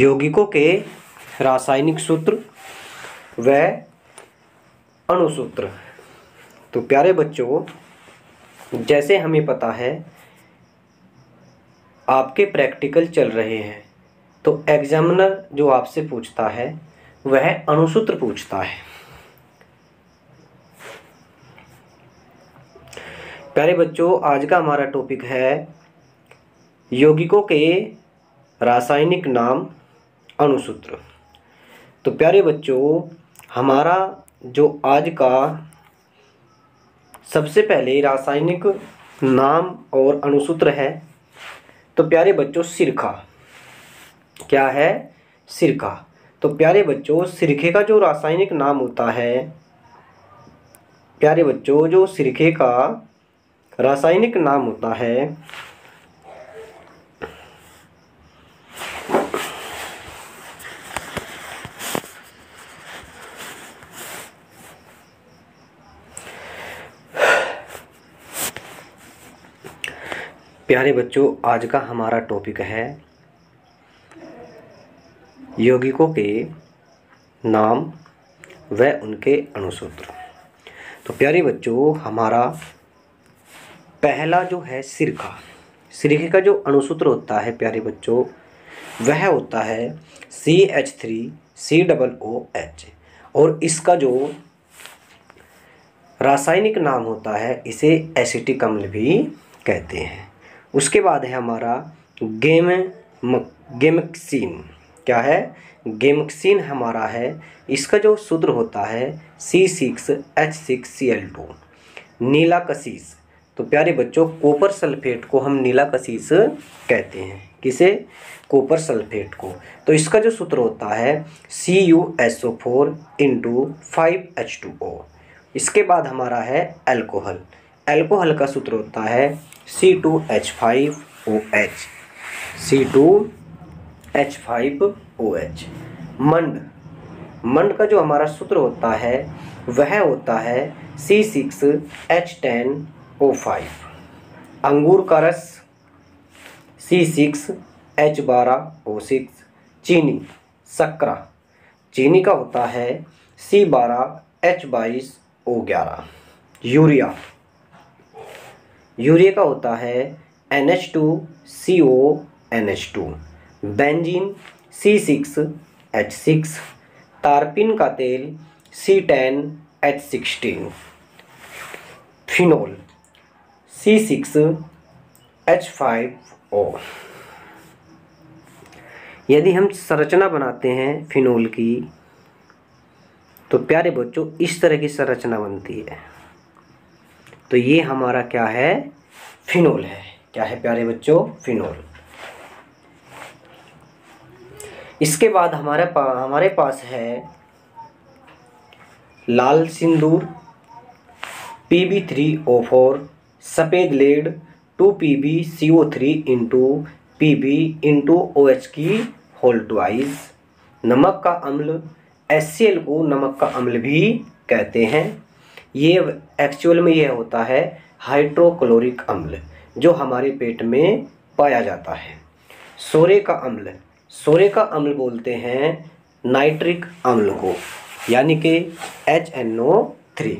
यौगिकों के रासायनिक सूत्र व अणुसूत्र। तो प्यारे बच्चों, जैसे हमें पता है आपके प्रैक्टिकल चल रहे हैं, तो एग्जामिनर जो आपसे पूछता है वह अणुसूत्र पूछता है। प्यारे बच्चों, आज का हमारा टॉपिक है यौगिकों के रासायनिक नाम अणुसूत्र। तो प्यारे बच्चों, हमारा जो आज का सबसे पहले रासायनिक नाम और अणुसूत्र है, तो प्यारे बच्चों सिरका। क्या है? सिरका। तो प्यारे बच्चों, सिरके का जो रासायनिक नाम होता है, प्यारे बच्चों जो सिरके का रासायनिक नाम होता है प्यारे बच्चों, आज का हमारा टॉपिक है यौगिकों के नाम व उनके अणुसूत्र। तो प्यारे बच्चों, हमारा पहला जो है सिरका। सिरके का जो अणुसूत्र होता है प्यारे बच्चों, वह होता है CH3COOH। और इसका जो रासायनिक नाम होता है, इसे एसिटिक अम्ल भी कहते हैं। उसके बाद है हमारा गेमक्सीन। क्या है? गेमक्सीन हमारा है। इसका जो सूत्र होता है C6H6Cl2। नीला कसीस। तो प्यारे बच्चों, कॉपर सल्फेट को हम नीला कसीस कहते हैं। किसे? कॉपर सल्फेट को। तो इसका जो सूत्र होता है CuSO4 × 5H2O। इसके बाद हमारा है अल्कोहल। अल्कोहल का सूत्र होता है C2H5OH। C2H5OH। मंड का जो हमारा सूत्र होता है वह होता है C6H10O5। अंगूर का रस C6H12O6। चीनी, शक्करा। चीनी का होता है C12H22O11। यूरिया का होता है NH2CONH2। Benzene C6H6। तारपीन का तेल C10H16। Phenol C6H5O। यदि हम संरचना बनाते हैं फिनोल की, तो प्यारे बच्चों इस तरह की संरचना बनती है। तो ये हमारा क्या है? फिनोल है। क्या है प्यारे बच्चों? फिनोल। इसके बाद हमारे पास है लाल सिंदूर Pb3O4। सफ़ेद लेड 2PbCO3 × Pb×OH की होल ट्वाइस। नमक का अम्ल HCl को नमक का अम्ल भी कहते हैं। ये एक्चुअल में यह होता है हाइड्रोक्लोरिक अम्ल, जो हमारे पेट में पाया जाता है। सोरे का अम्ल बोलते हैं नाइट्रिक अम्ल को, यानी कि HNO3।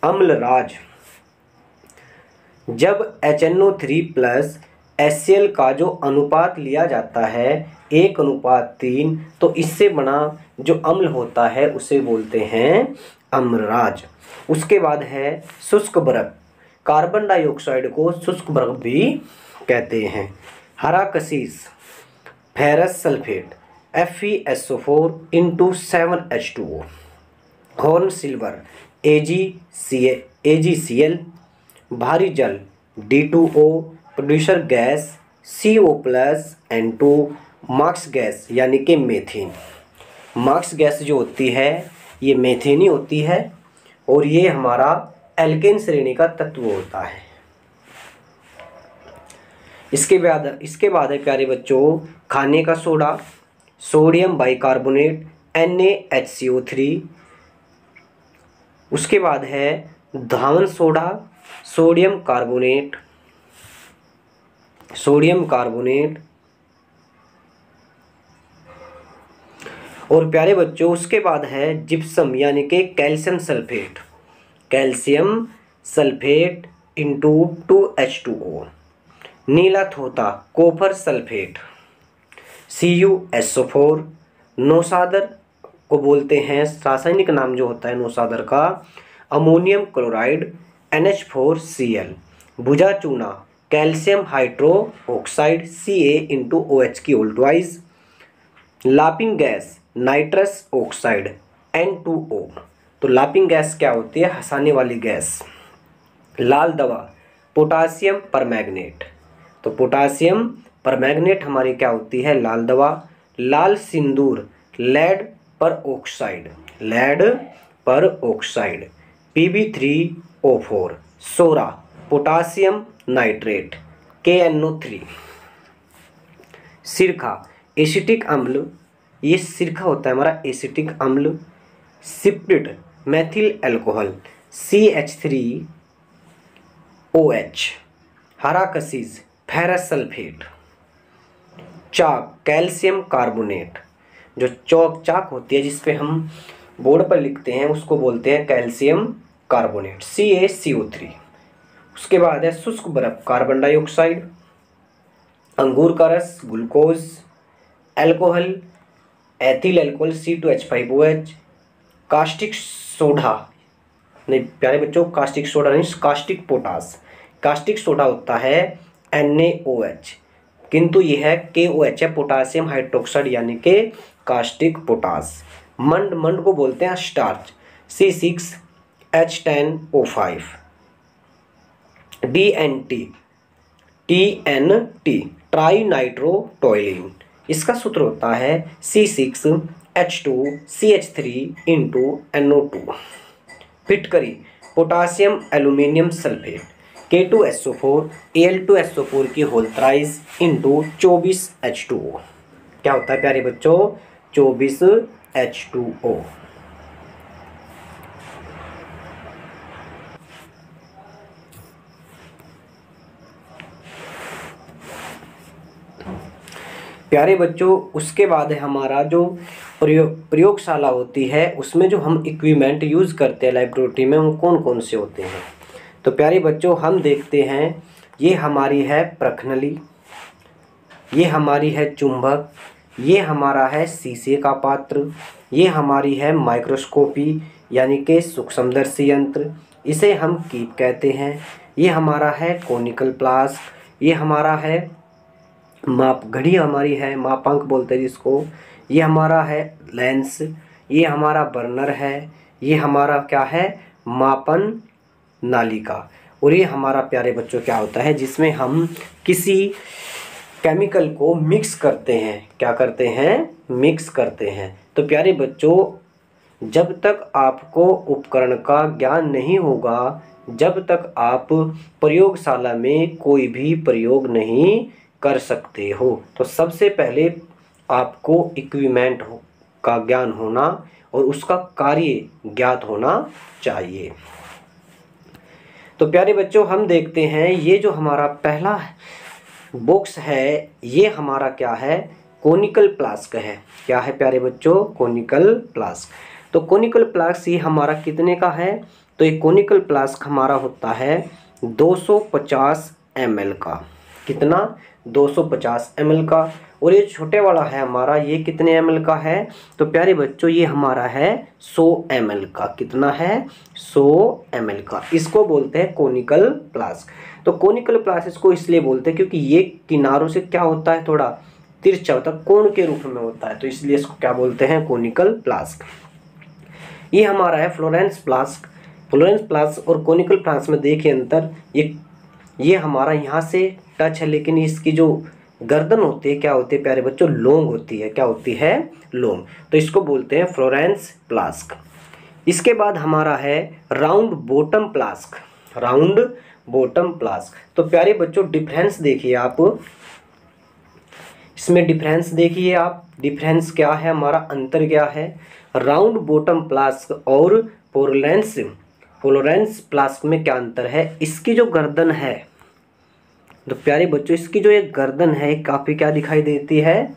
अम्लराज, जब HNO3+ HCl का जो अनुपात लिया जाता है 1:3, तो इससे बना जो अम्ल होता है उसे बोलते हैं अम्लराज। उसके बाद है शुष्क बर्फ। कार्बन डाइऑक्साइड को शुष्क बर्फ भी कहते हैं। हरा cassis, ferrous sulphate FeSO4 × 7H2O। Horn silver AgCl। भारी जल D2O। Producer gas CO+N2। Marks gas यानी कि मेथेन। मार्क्स गैस जो होती है ये मेथेन ही होती है, और ये हमारा एल्केन श्रेणी का तत्व होता है। इसके बाद है प्यारे बच्चों खाने का सोडा, सोडियम बाइकार्बोनेट NaHCO3। उसके बाद है धावन सोडा, सोडियम कार्बोनेट और प्यारे बच्चों उसके बाद है जिप्सम यानी कि calcium sulphate, calcium sulphate into 2H2O। नीला थोथा कॉपर सल्फेट CuSO4। नौसादर को बोलते हैं, रासायनिक नाम जो होता है नौसादर का, अमोनियम क्लोराइड NH4Cl। भुजा चूना कैल्शियम हाइड्रो ऑक्साइड Ca की whole twice. Laughing gas nitrous oxide N2O। तो लाफिंग गैस क्या होती है? हंसाने वाली गैस। लाल दवा पोटासियम परमैंगनेट। तो पोटासियम परमैंगनेट हमारी क्या होती है? लाल दवा। लाल सिंदूर लेड पर ऑक्साइड, लेड पर ऑक्साइड Pb3O4। सोरा पोटासियम नाइट्रेट KNO3। सिरका एसिटिक अम्ल, ये सिरका होता है हमारा एसिटिक अम्ल। Spirit methyl alcohol CH3OH। हरा कसीज फेरस सल्फेट। चाक कैल्शियम कार्बोनेट, जो चाक होती है जिसपे हम बोर्ड पर लिखते हैं उसको बोलते हैं कैल्शियम कार्बोनेट CaCO3। उसके बाद है शुष्क बर्फ कार्बन डाइऑक्साइड। अंगूर का रस glucose. Alcohol ethyl alcohol C2H5OH। Caustic soda, नहीं प्यारे बच्चों कास्टिक सोडा नहीं, कास्टिक पोटास। कास्टिक सोडा होता है NaOH, किंतु यह है KOH है, पोटासियम हाइड्रोक्साइड यानी कि कास्टिक पोटास। मंड, मंड को बोलते हैं स्टार्च C6H10O5। TNT ट्राई नाइट्रोटोइलिन, इसका सूत्र होता है C6H2CH3 फिटकरी potassium aluminium sulphate K2SO4 Al2SO4 की होल थ्राइस इंटू 24H2O। क्या होता है प्यारे बच्चों? 24H2O। प्यारे बच्चों उसके बाद है हमारा जो प्रयोगशाला होती है उसमें जो हम इक्विपमेंट यूज़ करते हैं लैबोरेटरी में, वो कौन कौन से होते हैं? तो प्यारे बच्चों हम देखते हैं, ये हमारी है प्रखनली, ये हमारी है चुंबक, ये हमारा है शीशे का पात्र, ये हमारी है माइक्रोस्कोपी यानी कि सूक्ष्मदर्शी यंत्र, इसे हम कीप कहते हैं। ये हमारा है कोनिकल फ्लास्क, ये हमारा है माप घड़ी हमारी है, मापांक बोलते हैं जिसको, ये हमारा है लेंस, ये हमारा बर्नर है, ये हमारा क्या है मापन नालिका, और ये हमारा प्यारे बच्चों क्या होता है जिसमें हम किसी केमिकल को मिक्स करते हैं। क्या करते हैं? मिक्स करते हैं। तो प्यारे बच्चों जब तक आपको उपकरण का ज्ञान नहीं होगा, जब तक आप प्रयोगशाला में कोई भी प्रयोग नहीं कर सकते हो। तो सबसे पहले आपको इक्विपमेंट का ज्ञान होना और उसका कार्य ज्ञात होना चाहिए। तो प्यारे बच्चों हम देखते हैं, ये जो हमारा पहला बॉक्स है ये हमारा क्या है? कोनिकल फ्लास्क है। क्या है प्यारे बच्चों? Conical flask. तो कोनिकल फ्लास्क ये हमारा कितने का है? तो ये कोनिकल फ्लास्क हमारा होता है 250 ml का। कितना? 250 ml का। और ये छोटे वाला है हमारा, ये कितने ml का है? तो प्यारे बच्चों ये हमारा है 100 ml का। कितना है? 100 ml का। इसको बोलते हैं कोनिकल फ्लास्क। तो कोनिकल फ्लास्क इसको इसलिए बोलते हैं क्योंकि ये किनारों से क्या होता है, थोड़ा तिरछा होता है, कोण के रूप में होता है, तो इसलिए इसको क्या बोलते हैं? Conical flask. ये हमारा है फ्लोरेंस फ्लास्क। फ्लोरेंस फ्लास्क और कोनिकल फ्लास्क में देखिए अंतर, ये हमारा यहाँ से टच है, लेकिन इसकी जो गर्दन होती है क्या होती है प्यारे बच्चों? लॉन्ग होती है। क्या होती है? लॉन्ग। तो इसको बोलते हैं फ्लोरेंस फ्लास्क। इसके बाद हमारा है round bottom flask. Round bottom flask. तो प्यारे बच्चों डिफरेंस देखिए आप, इसमें डिफरेंस देखिए आप, डिफरेंस क्या है हमारा, अंतर क्या है? राउंड बॉटम फ्लास्क और फ्लोरेंस फ्लास्क में क्या अंतर है? इसकी जो गर्दन है, तो प्यारे बच्चों इसकी जो एक गर्दन है काफ़ी क्या दिखाई देती है?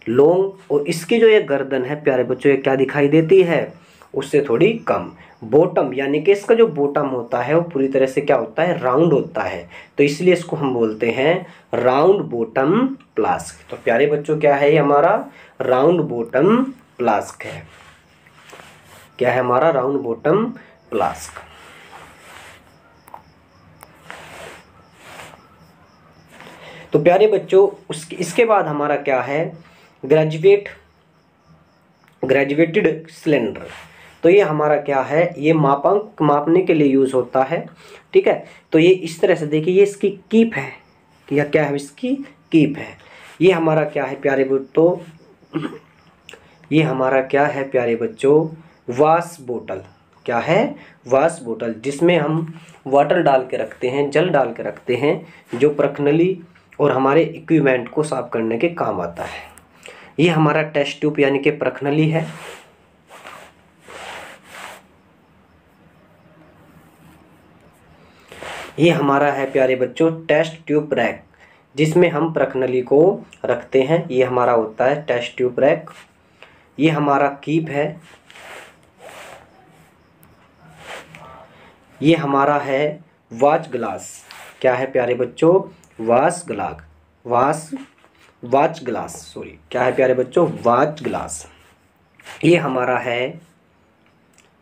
लॉन्ग, और इसकी जो ये गर्दन है प्यारे बच्चों ये क्या दिखाई देती है, उससे थोड़ी कम। बॉटम यानी कि इसका जो बॉटम होता है वो पूरी तरह से क्या होता है, राउंड होता है, तो इसलिए इसको हम बोलते हैं राउंड बॉटम फ्लास्क। तो प्यारे बच्चों क्या है ये हमारा राउंड बॉटम फ्लास्क है। क्या है हमारा राउंड बॉटम फ्लास्क। तो प्यारे बच्चों इसके बाद हमारा क्या है, ग्रेजुएटेड सिलेंडर। तो ये हमारा क्या है, ये मापांक मापने के लिए यूज होता है, ठीक है। तो ये इस तरह से देखिए, ये इसकी कीप है, या क्या है, इसकी कीप है। ये हमारा क्या है प्यारे बच्चों, ये हमारा क्या है प्यारे बच्चों, वाश बोतल। क्या है, वाश बोतल, जिसमें हम वाटर डाल के रखते हैं, जल डाल के रखते हैं, जो प्रखनली और हमारे इक्विपमेंट को साफ करने के काम आता है। ये हमारा टेस्ट ट्यूब यानी कि प्रखनली है। ये हमारा है प्यारे बच्चों टेस्ट ट्यूब रैक, जिसमें हम प्रखनली को रखते हैं, ये हमारा होता है टेस्ट ट्यूब रैक। ये हमारा कीप है। ये हमारा है वॉच ग्लास। क्या है प्यारे बच्चों, वॉच ग्लास, सॉरी, क्या है प्यारे बच्चों, वॉच ग्लास। ये हमारा है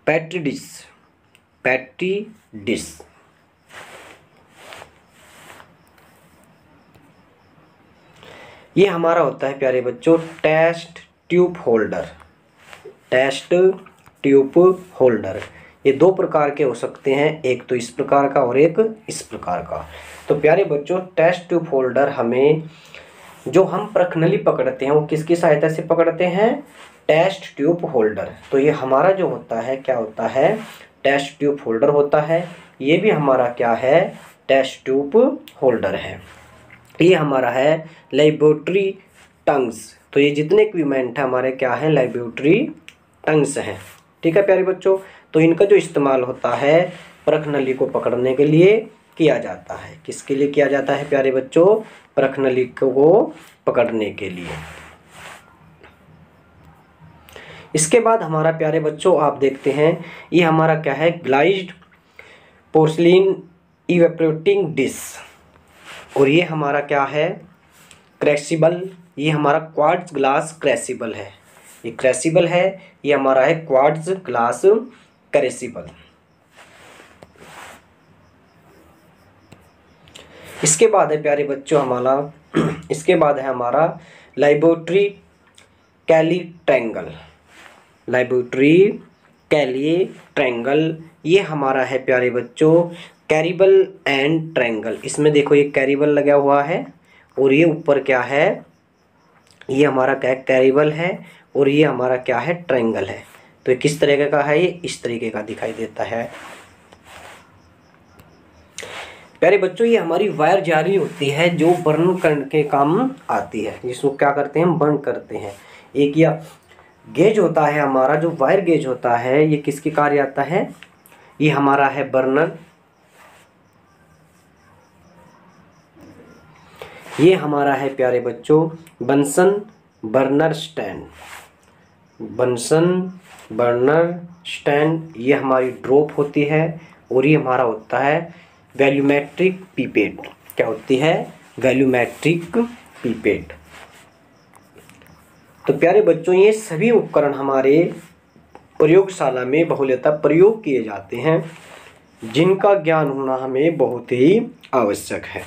पैट्री डिश। ये हमारा होता है प्यारे बच्चों टेस्ट ट्यूब होल्डर। ये दो प्रकार के हो सकते हैं, एक तो इस प्रकार का और एक इस प्रकार का। तो प्यारे बच्चों टेस्ट ट्यूब होल्डर हमें, जो हम प्रखनली पकड़ते हैं वो किसकी सहायता से पकड़ते हैं, टेस्ट ट्यूब होल्डर। तो ये हमारा जो होता है क्या होता है, टेस्ट ट्यूब होल्डर होता है। ये भी हमारा क्या है, टेस्ट ट्यूब होल्डर है। ये हमारा है लेबोरेटरी टंग्स। तो ये जितने इक्विपमेंट है हमारे क्या है, लेबोरेटरी टंग्स हैं, ठीक है प्यारे बच्चों। तो इनका जो इस्तेमाल होता है प्रखनली को पकड़ने के लिए किया जाता है। किसके लिए किया जाता है प्यारे बच्चों, प्रखनली को पकड़ने के लिए। इसके बाद हमारा प्यारे बच्चों आप देखते हैं, ये हमारा क्या है, ग्लाइज्ड पोर्सलिन इवेपोरेटिंग डिश। और ये हमारा क्या है, क्रैसिबल। ये हमारा क्वार्ट्ज ग्लास क्रैसिबल है। ये क्रैसिबल है, ये हमारा है क्वार्ट्ज ग्लास क्रैसिबल। इसके बाद है प्यारे बच्चों इसके बाद है हमारा लेबोरेटरी कैली ट्रायंगल। ये हमारा है प्यारे बच्चों कैरिबल एंड ट्रायंगल। इसमें देखो ये कैरिबल लगा हुआ है और ये ऊपर क्या है, ये हमारा क्या है, कैरिबल है, और ये हमारा क्या है, ट्रायंगल है। तो किस तरीके का है, ये इस तरीके का दिखाई देता है। प्यारे बच्चों ये हमारी वायर जाली होती है जो बर्न करने के काम आती है, जिसको क्या करते हैं, हम बर्न करते हैं। एक या गेज होता है हमारा, जो वायर गेज होता है, ये किसके कार्य आता है, ये हमारा है बर्नर। ये हमारा है प्यारे बच्चों बंसन बर्नर स्टैंड। ये हमारी ड्रॉप होती है। और ये हमारा होता है वैल्यूमेट्रिक पीपेट। क्या होती है, वैल्यूमेट्रिक पीपेट। तो प्यारे बच्चों ये सभी उपकरण हमारे प्रयोगशाला में बहुलतः प्रयोग किए जाते हैं, जिनका ज्ञान होना हमें बहुत ही आवश्यक है।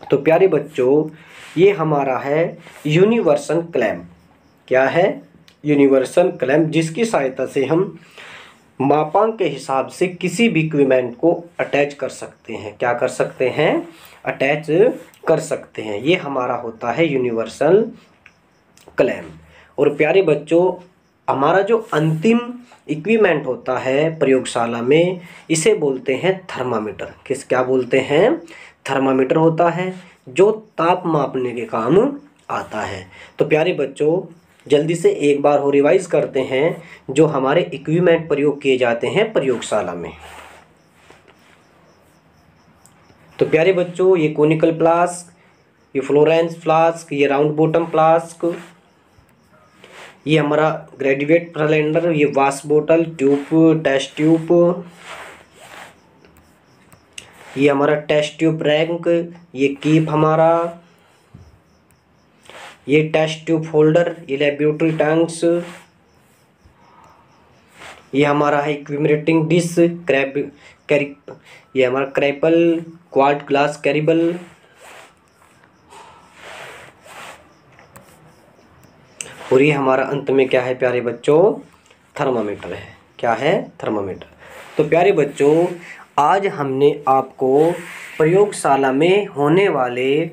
तो प्यारे बच्चों ये हमारा है यूनिवर्सल क्लैंप। क्या है, यूनिवर्सल क्लैंप, जिसकी सहायता से हम मापांक के हिसाब से किसी भी इक्विपमेंट को अटैच कर सकते हैं। क्या कर सकते हैं, अटैच कर सकते हैं। ये हमारा होता है यूनिवर्सल क्लैंप। और प्यारे बच्चों हमारा जो अंतिम इक्विपमेंट होता है प्रयोगशाला में, इसे बोलते हैं थर्मामीटर। क्या बोलते हैं, थर्मामीटर होता है, जो ताप मापने के काम आता है। तो प्यारे बच्चों जल्दी से एक बार हो रिवाइज करते हैं जो हमारे इक्विपमेंट प्रयोग किए जाते हैं प्रयोगशाला में। तो प्यारे बच्चों ये कोनिकल फ्लास्क, ये फ्लोरेंस फ्लास्क, ये राउंड बॉटम फ्लास्क, ये हमारा ग्रेजुएट सिलेंडर, ये वाश बोतल, ट्यूब, टेस्ट ट्यूब, ये हमारा टेस्ट ट्यूब रैंक, ये कीप हमारा, ये टेस्ट ट्यूब होल्डर, ये लेबोरेटरी टैंक्स, ये हमारा है इक्विमेटिंग डिश, ये हमारा क्रैपल, क्वार्ट ग्लास कैरिबल, और ये हमारा अंत में क्या है प्यारे बच्चों, थर्मामीटर है। क्या है? थर्मामीटर। तो प्यारे बच्चों, आज हमने आपको प्रयोगशाला में होने वाले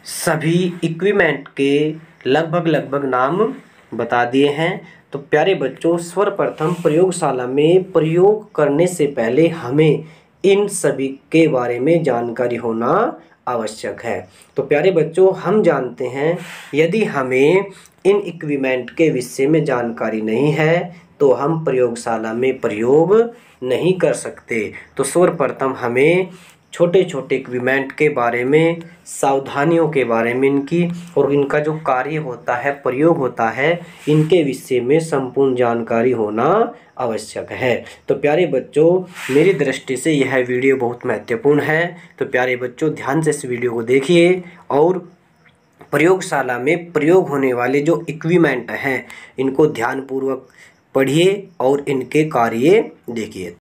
सभी इक्विपमेंट के लगभग नाम बता दिए हैं। तो प्यारे बच्चों, सर्वप्रथम प्रयोगशाला में प्रयोग करने से पहले हमें इन सभी के बारे में जानकारी होना आवश्यक है। तो प्यारे बच्चों, हम जानते हैं यदि हमें इन इक्विपमेंट के विषय में जानकारी नहीं है तो हम प्रयोगशाला में प्रयोग नहीं कर सकते। तो सर्वप्रथम हमें छोटे छोटे इक्विपमेंट के बारे में, सावधानियों के बारे में इनकी, और इनका जो कार्य होता है, प्रयोग होता है, इनके विषय में संपूर्ण जानकारी होना आवश्यक है। तो प्यारे बच्चों, मेरी दृष्टि से यह वीडियो बहुत महत्वपूर्ण है। तो प्यारे बच्चों, ध्यान से इस वीडियो को देखिए और प्रयोगशाला में प्रयोग होने वाले जो इक्विपमेंट हैं इनको ध्यानपूर्वक पढ़िए और इनके कार्य देखिए।